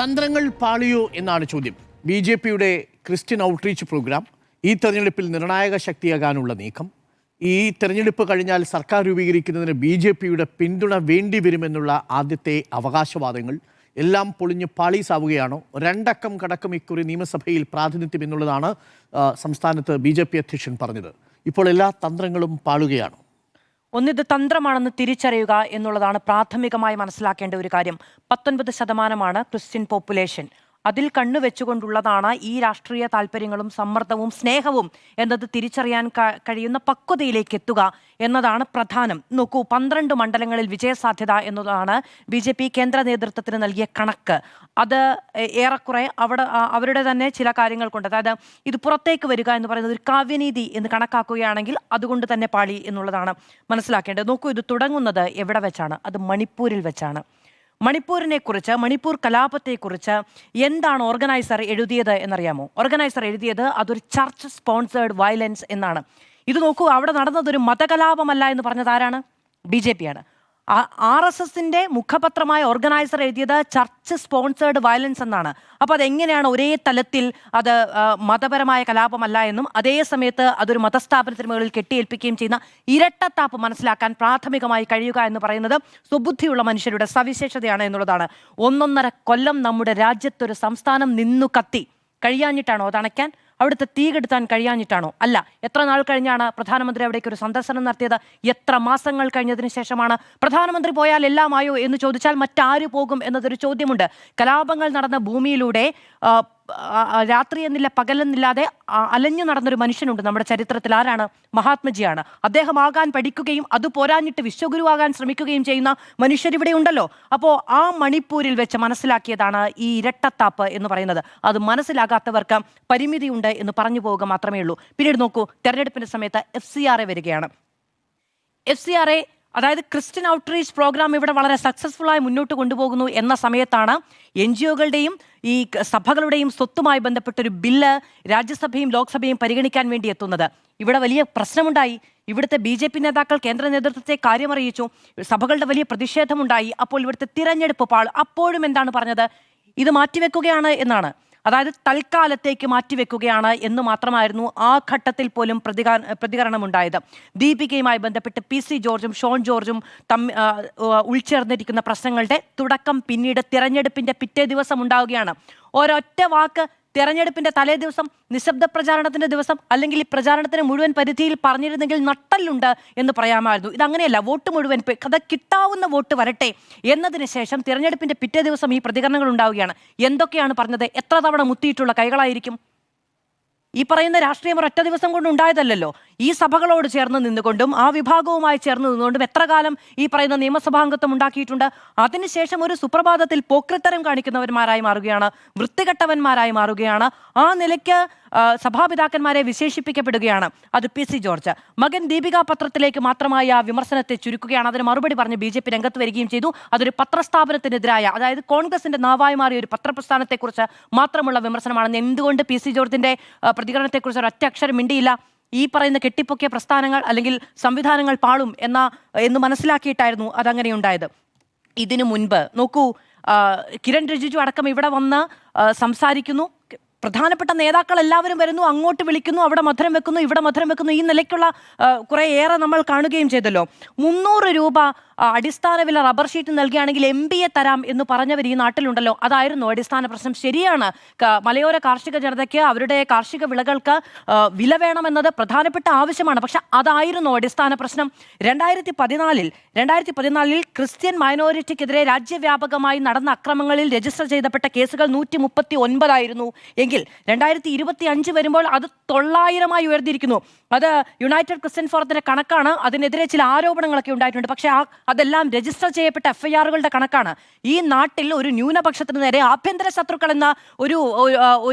തന്ത്രങ്ങൾ പാളിയോ എന്നാണ് ചോദ്യം. ബി.ജെ.പിയുടെ ക്രിസ്ത്യൻ ഔട്ട്റീച്ച് പ്രോഗ്രാം ഈ തെരഞ്ഞെടുപ്പിൽ നിർണായക ശക്തിയാകാനുള്ള നീക്കം, ഈ തെരഞ്ഞെടുപ്പ് കഴിഞ്ഞാൽ സർക്കാർ രൂപീകരിക്കുന്നതിന് ബി.ജെ.പിയുടെ പിന്തുണ വേണ്ടിവരുമെന്നുള്ള ആദ്യത്തെ അവകാശവാദങ്ങൾ എല്ലാം പൊളിഞ്ഞ് പാളീസാവുകയാണോ? രണ്ടക്കം കടക്കം ഇക്കുറി നിയമസഭയിൽ പ്രാതിനിധ്യം എന്നുള്ളതാണ് സംസ്ഥാനത്ത് ബി.ജെ.പി അധ്യക്ഷൻ പറഞ്ഞത്. ഇപ്പോൾ എല്ലാ തന്ത്രങ്ങളും പാളുകയാണോ? ഒന്നിത് തന്ത്രമാണെന്ന് തിരിച്ചറിയുക എന്നുള്ളതാണ് പ്രാഥമികമായി മനസ്സിലാക്കേണ്ട ഒരു കാര്യം. 19% ക്രിസ്ത്യൻ പോപ്പുലേഷൻ. അതിൽ കണ്ണുവെച്ചുകൊണ്ടുള്ളതാണ് ഈ രാഷ്ട്രീയ താല്പര്യങ്ങളും സമ്മർദ്ദവും സ്നേഹവും എന്നത് തിരിച്ചറിയാൻ കഴിയുന്ന പക്വതയിലേക്ക് എത്തുക എന്നതാണ് പ്രധാനം. നോക്കൂ, 12 മണ്ഡലങ്ങളിൽ വിജയസാധ്യത എന്നതാണ് ബി.ജെ.പി കേന്ദ്ര നേതൃത്വത്തിന് നൽകിയ കണക്ക്. അത് ഏറെക്കുറെ അവരുടെ തന്നെ ചില കാര്യങ്ങൾ കൊണ്ട്, അതായത് ഇത് പുറത്തേക്ക് വരിക എന്ന് പറയുന്നത് ഒരു കാവ്യനീതി എന്ന് കണക്കാക്കുകയാണെങ്കിൽ അതുകൊണ്ട് തന്നെ പാളി എന്നുള്ളതാണ് മനസ്സിലാക്കേണ്ടത്. നോക്കൂ, ഇത് തുടങ്ങുന്നത് എവിടെ വെച്ചാണ്? അത് മണിപ്പൂരിൽ വെച്ചാണ്. മണിപ്പൂരിനെ കുറിച്ച്, മണിപ്പൂർ കലാപത്തെക്കുറിച്ച് എന്താണ് ഓർഗനൈസർ എഴുതിയത് എന്നറിയാമോ? ഓർഗനൈസർ എഴുതിയത് അതൊരു ചർച്ച് സ്പോൺസേർഡ് വയലൻസ് എന്നാണ്. ഇത് നോക്കൂ, അവിടെ നടന്നതൊരു മതകലാപമല്ല എന്ന് പറഞ്ഞത് ആരാണ്? ബി.ജെ.പി ആണ്. RSSന്റെ മുഖപത്രമായ ഓർഗനൈസർ എഴുതിയത് ചർച്ച് സ്പോൺസേർഡ് വയലൻസ് എന്നാണ്. അപ്പോൾ അതെങ്ങനെയാണ് ഒരേ തലത്തിൽ അത് മതപരമായ കലാപമല്ല എന്നും അതേ സമയത്ത് അതൊരു മതസ്ഥാപനത്തിന് മുകളിൽ കെട്ടിയേൽപ്പിക്കുകയും ചെയ്യുന്ന ഇരട്ടത്താപ്പ് മനസ്സിലാക്കാൻ പ്രാഥമികമായി കഴിയുക എന്ന് പറയുന്നത് സുബുദ്ധിയുള്ള മനുഷ്യരുടെ സവിശേഷതയാണ് എന്നുള്ളതാണ്. 1.5 കൊല്ലം നമ്മുടെ രാജ്യത്തൊരു സംസ്ഥാനം നിന്നു കത്തി കഴിയാഞ്ഞിട്ടാണോ അത് അണയ്ക്കാൻ? അവിടുത്തെ തീ കെടുത്താൻ കഴിയാഞ്ഞിട്ടാണോ? അല്ല. എത്ര നാൾ കഴിഞ്ഞാണ് പ്രധാനമന്ത്രി അവിടേക്ക് ഒരു സന്ദർശനം നടത്തിയത്? എത്ര മാസങ്ങൾ കഴിഞ്ഞതിന് ശേഷമാണ്? പ്രധാനമന്ത്രി പോയാൽ എല്ലാമായോ എന്ന് ചോദിച്ചാൽ മറ്റാര് പോകും എന്നതൊരു ചോദ്യമുണ്ട്. കലാപങ്ങൾ നടന്ന ഭൂമിയിലൂടെ രാത്രി എന്നില്ല പകലെന്നില്ലാതെ അലഞ്ഞു നടന്നൊരു മനുഷ്യനുണ്ട് നമ്മുടെ ചരിത്രത്തിൽ. ആരാണ്? മഹാത്മജിയാണ്. അദ്ദേഹം ആകാൻ പഠിക്കുകയും അത് പോരാഞ്ഞിട്ട് വിശ്വഗുരുവാകാൻ ശ്രമിക്കുകയും ചെയ്യുന്ന മനുഷ്യരിവിടെ ഉണ്ടല്ലോ. അപ്പോൾ ആ മണിപ്പൂരിൽ വെച്ച് മനസ്സിലാക്കിയതാണ് ഈ ഇരട്ടത്താപ്പ് എന്ന് പറയുന്നത്. അത് മനസ്സിലാകാത്തവർക്ക് പരിമിതിയുണ്ട് എന്ന് പറഞ്ഞു പോവുക മാത്രമേ ഉള്ളൂ. പിന്നീട് നോക്കൂ, തെരഞ്ഞെടുപ്പിന്റെ സമയത്ത് FCRA വരികയാണ്. FCRA, അതായത് ക്രിസ്ത്യൻ ഔട്ട്റീച്ച് പ്രോഗ്രാം ഇവിടെ വളരെ സക്സസ്ഫുള്ളായി മുന്നോട്ട് കൊണ്ടുപോകുന്നു എന്ന സമയത്താണ് NGOകളുടെയും ഈ സഭകളുടെയും സ്വത്തുമായി ബന്ധപ്പെട്ടൊരു ബില്ല് രാജ്യസഭയും ലോക്സഭയും പരിഗണിക്കാൻ വേണ്ടി എത്തുന്നത്. ഇവിടെ വലിയ പ്രശ്നമുണ്ടായി. ഇവിടുത്തെ ബി.ജെ.പി നേതാക്കൾ കേന്ദ്ര നേതൃത്വത്തെ കാര്യമറിയിച്ചു. സഭകളുടെ വലിയ പ്രതിഷേധമുണ്ടായി. അപ്പോൾ ഇവിടുത്തെ തിരഞ്ഞെടുപ്പ് അപ്പോഴും എന്താണ് പറഞ്ഞത്? ഇത് മാറ്റിവെക്കുകയാണ് എന്നാണ്. അതായത് തൽക്കാലത്തേക്ക് മാറ്റിവെക്കുകയാണ് എന്ന് മാത്രമായിരുന്നു ആ ഘട്ടത്തിൽ പോലും പ്രതികരണമുണ്ടായത്. ദീപികയുമായി ബന്ധപ്പെട്ട് PC ജോർജും ഷോൺ ജോർജും ഉൾച്ചേർന്നിരിക്കുന്ന പ്രശ്നങ്ങളുടെ തുടക്കം പിന്നീട് തിരഞ്ഞെടുപ്പിന്റെ പിറ്റേ ദിവസം ഉണ്ടാവുകയാണ്. ഒരൊറ്റ വാക്ക് തെരഞ്ഞെടുപ്പിന്റെ തലേ ദിവസം, നിശബ്ദ പ്രചാരണത്തിന്റെ ദിവസം, അല്ലെങ്കിൽ ഈ പ്രചാരണത്തിന് മുഴുവൻ പരിധിയിൽ പറഞ്ഞിരുന്നെങ്കിൽ നട്ടല്ലുണ്ട് എന്ന് പറയാമായിരുന്നു. ഇതങ്ങനെയല്ല. വോട്ട് മുഴുവൻ അത് കിട്ടാവുന്ന വോട്ട് വരട്ടെ എന്നതിന് ശേഷം തിരഞ്ഞെടുപ്പിന്റെ പിറ്റേ ദിവസം ഈ പ്രതികരണങ്ങൾ ഉണ്ടാവുകയാണ്. എന്തൊക്കെയാണ് പറഞ്ഞത്? എത്ര തവണ മുത്തിയിട്ടുള്ള കൈകളായിരിക്കും? ഈ പറയുന്ന രാഷ്ട്രീയം ഒരൊറ്റ ദിവസം കൊണ്ട് ഉണ്ടായതല്ലല്ലോ. ഈ സഭകളോട് ചേർന്ന് നിന്നുകൊണ്ടും ആ വിഭാഗവുമായി ചേർന്ന് നിന്നുകൊണ്ടും എത്ര കാലം ഈ പറയുന്ന നിയമസഭാംഗത്വം ഉണ്ടാക്കിയിട്ടുണ്ട്. അതിനുശേഷം ഒരു സുപ്രഭാതത്തിൽ പോക്രിത്തരം കാണിക്കുന്നവന്മാരായി മാറുകയാണ്, വൃത്തികെട്ടവന്മാരായി മാറുകയാണ്. ആ നിലയ്ക്ക് സഭാപിതാക്കന്മാരെ വിശേഷിപ്പിക്കപ്പെടുകയാണ്. അത് PC ജോർജ്. മകൻ ദീപിക പത്രത്തിലേക്ക് മാത്രമായി ആ വിമർശനത്തെ ചുരുക്കുകയാണ്. അതിന് മറുപടി പറഞ്ഞ് ബി.ജെ.പി രംഗത്ത് വരികയും ചെയ്തു. അതൊരു പത്രസ്ഥാപനത്തിനെതിരായ, അതായത് കോൺഗ്രസിന്റെ നാവായി മാറിയ ഒരു പത്രപ്രസ്ഥാനത്തെക്കുറിച്ച് മാത്രമുള്ള വിമർശനമാണെന്ന്. എന്തുകൊണ്ട് PC ജോർജിന്റെ പ്രതികരണത്തെക്കുറിച്ച് ഒരൊറ്റ അക്ഷരം മിണ്ടിയില്ല? ഈ പറയുന്ന കെട്ടിപ്പൊക്കിയ പ്രസ്ഥാനങ്ങൾ അല്ലെങ്കിൽ സംവിധാനങ്ങൾ പാളും എന്ന് മനസ്സിലാക്കിയിട്ടായിരുന്നു അതങ്ങനെ ഉണ്ടായത്. ഇതിനു മുൻപ് നോക്കൂ, കിരൺ റിജിജു അടക്കം ഇവിടെ വന്ന് സംസാരിക്കുന്നു. പ്രധാനപ്പെട്ട നേതാക്കൾ എല്ലാവരും വരുന്നു, അങ്ങോട്ട് വിളിക്കുന്നു, അവിടെ മധുരം വെക്കുന്നു, ഇവിടെ മധുരം വെക്കുന്നു. ഈ നിലയ്ക്കുള്ള കുറേയേറെ നമ്മൾ കാണുകയും ചെയ്തല്ലോ. 300 രൂപ അടിസ്ഥാന വില റബ്ബർ ഷീറ്റ് നൽകുകയാണെങ്കിൽ MBA തരാം എന്ന് പറഞ്ഞവർ ഈ നാട്ടിലുണ്ടല്ലോ. അതായിരുന്നു അടിസ്ഥാന പ്രശ്നം. ശരിയാണ്, മലയോര കാർഷിക ജനതയ്ക്ക് അവരുടെ കാർഷിക വിളകൾക്ക് വില വേണമെന്നത് പ്രധാനപ്പെട്ട ആവശ്യമാണ്. പക്ഷെ അതായിരുന്നു അടിസ്ഥാന പ്രശ്നം. 2014 ക്രിസ്ത്യൻ മൈനോറിറ്റിക്കെതിരെ രാജ്യവ്യാപകമായി നടന്ന അക്രമങ്ങളിൽ രജിസ്റ്റർ ചെയ്യപ്പെട്ട കേസുകൾ 139 ആയിരുന്നു എങ്കിൽ 2025 വരുമ്പോൾ അത് 900 ഉയർന്നിരിക്കുന്നു. അത് യുണൈറ്റഡ് ക്രിസ്ത്യൻ ഫോറത്തിന്റെ കണക്കാണ്. അതിനെതിരെ ചില ആരോപണങ്ങളൊക്കെ ഉണ്ടായിട്ടുണ്ട്. പക്ഷേ അതെല്ലാം രജിസ്റ്റർ ചെയ്യപ്പെട്ട FIRകളുടെ കണക്കാണ്. ഈ നാട്ടിൽ ഒരു ന്യൂനപക്ഷത്തിന് നേരെ ആഭ്യന്തര ശത്രുക്കൾ എന്ന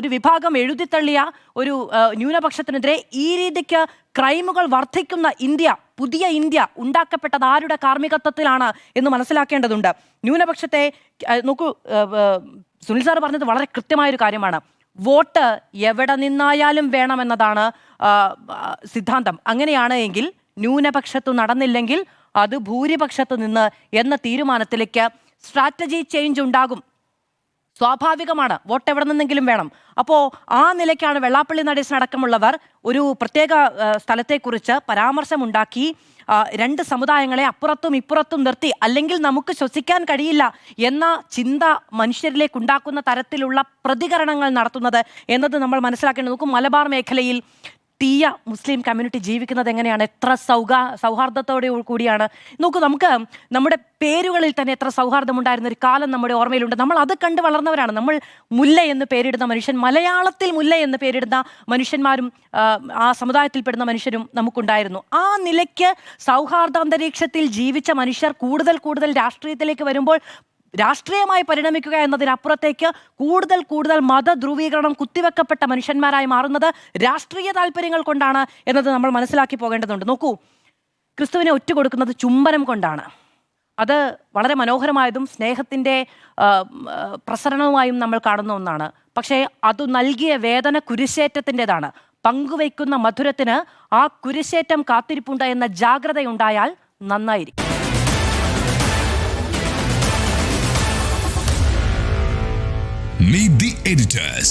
ഒരു വിഭാഗം എഴുതിത്തള്ളിയ ഒരു ന്യൂനപക്ഷത്തിനെതിരെ ഈ രീതിക്ക് ക്രൈമുകൾ വർദ്ധിക്കുന്ന പുതിയ ഇന്ത്യ ഉണ്ടാക്കപ്പെട്ടത് ആരുടെ കാർമ്മികത്വത്തിലാണ് എന്ന് മനസ്സിലാക്കേണ്ടതുണ്ട്. ന്യൂനപക്ഷത്തെ നോക്കൂ, സുനിൽ സാർ പറഞ്ഞത് വളരെ കൃത്യമായൊരു കാര്യമാണ്. വോട്ട് എവിടെ നിന്നായാലും വേണമെന്നതാണ് സിദ്ധാന്തം. അങ്ങനെയാണ് എങ്കിൽ ന്യൂനപക്ഷത്തു നടന്നില്ലെങ്കിൽ അത് ഭൂരിപക്ഷത്ത് നിന്ന് എന്ന തീരുമാനത്തിലേക്ക് സ്ട്രാറ്റജി ചേഞ്ച് ഉണ്ടാകും. സ്വാഭാവികമാണ്, വോട്ട് എവിടെ നിന്നെങ്കിലും വേണം. അപ്പോൾ ആ നിലയ്ക്കാണ് വെള്ളാപ്പള്ളി നടേശനടക്കമുള്ളവർ ഒരു പ്രത്യേക സ്ഥലത്തെക്കുറിച്ച് പരാമർശമുണ്ടാക്കി രണ്ട് സമുദായങ്ങളെ അപ്പുറത്തും ഇപ്പുറത്തും നിർത്തി, അല്ലെങ്കിൽ നമുക്ക് ശ്വസിക്കാൻ കഴിയില്ല എന്ന ചിന്ത മനുഷ്യരിലേക്ക് ഉണ്ടാക്കുന്ന തരത്തിലുള്ള പ്രതികരണങ്ങൾ നടത്തുന്നത് എന്നത് നമ്മൾ മനസ്സിലാക്കേണ്ടത്. നോക്കൂ, മലബാർ മേഖലയിൽ തീയ മുസ്ലിം കമ്മ്യൂണിറ്റി ജീവിക്കുന്നത് എങ്ങനെയാണ്, എത്ര സൗഹാർദ്ദത്തോടെ കൂടിയാണ്. നോക്കൂ, നമുക്ക് നമ്മുടെ പേരുകളിൽ തന്നെ എത്ര സൗഹാർദ്ദമുണ്ടായിരുന്ന ഒരു കാലം നമ്മുടെ ഓർമ്മയിലുണ്ട്. നമ്മൾ അത് കണ്ട് വളർന്നവരാണ്. നമ്മൾ മുല്ല എന്ന് പേരിടുന്ന മനുഷ്യൻ, മലയാളത്തിൽ മുല്ല എന്ന് പേരിടുന്ന മനുഷ്യന്മാരും ആ സമുദായത്തിൽപ്പെടുന്ന മനുഷ്യരും നമുക്കുണ്ടായിരുന്നു. ആ നിലയ്ക്ക് സൗഹാർദ്ദാന്തരീക്ഷത്തിൽ ജീവിച്ച മനുഷ്യർ കൂടുതൽ രാഷ്ട്രീയത്തിലേക്ക് വരുമ്പോൾ രാഷ്ട്രീയമായി പരിണമിക്കുക എന്നതിനപ്പുറത്തേക്ക് കൂടുതൽ മതധ്രുവീകരണം കുത്തിവെക്കപ്പെട്ട മനുഷ്യന്മാരായി മാറുന്നത് രാഷ്ട്രീയ താല്പര്യങ്ങൾ കൊണ്ടാണ് എന്നത് നമ്മൾ മനസ്സിലാക്കി പോകേണ്ടതുണ്ട്. നോക്കൂ, ക്രിസ്തുവിനെ ഒറ്റുകൊടുക്കുന്നത് ചുംബനം കൊണ്ടാണ്. അത് വളരെ മനോഹരമായതും സ്നേഹത്തിൻ്റെ പ്രസരണവുമായും നമ്മൾ കാണുന്ന ഒന്നാണ്. പക്ഷേ അത് നൽകിയ വേദന കുരിശേറ്റത്തിൻ്റെതാണ്. പങ്കുവയ്ക്കുന്ന മധുരത്തിന് ആ കുരിശേറ്റം കാത്തിരിപ്പുണ്ട് എന്ന ജാഗ്രതയുണ്ടായാൽ നന്നായിരിക്കും. Meet the editors.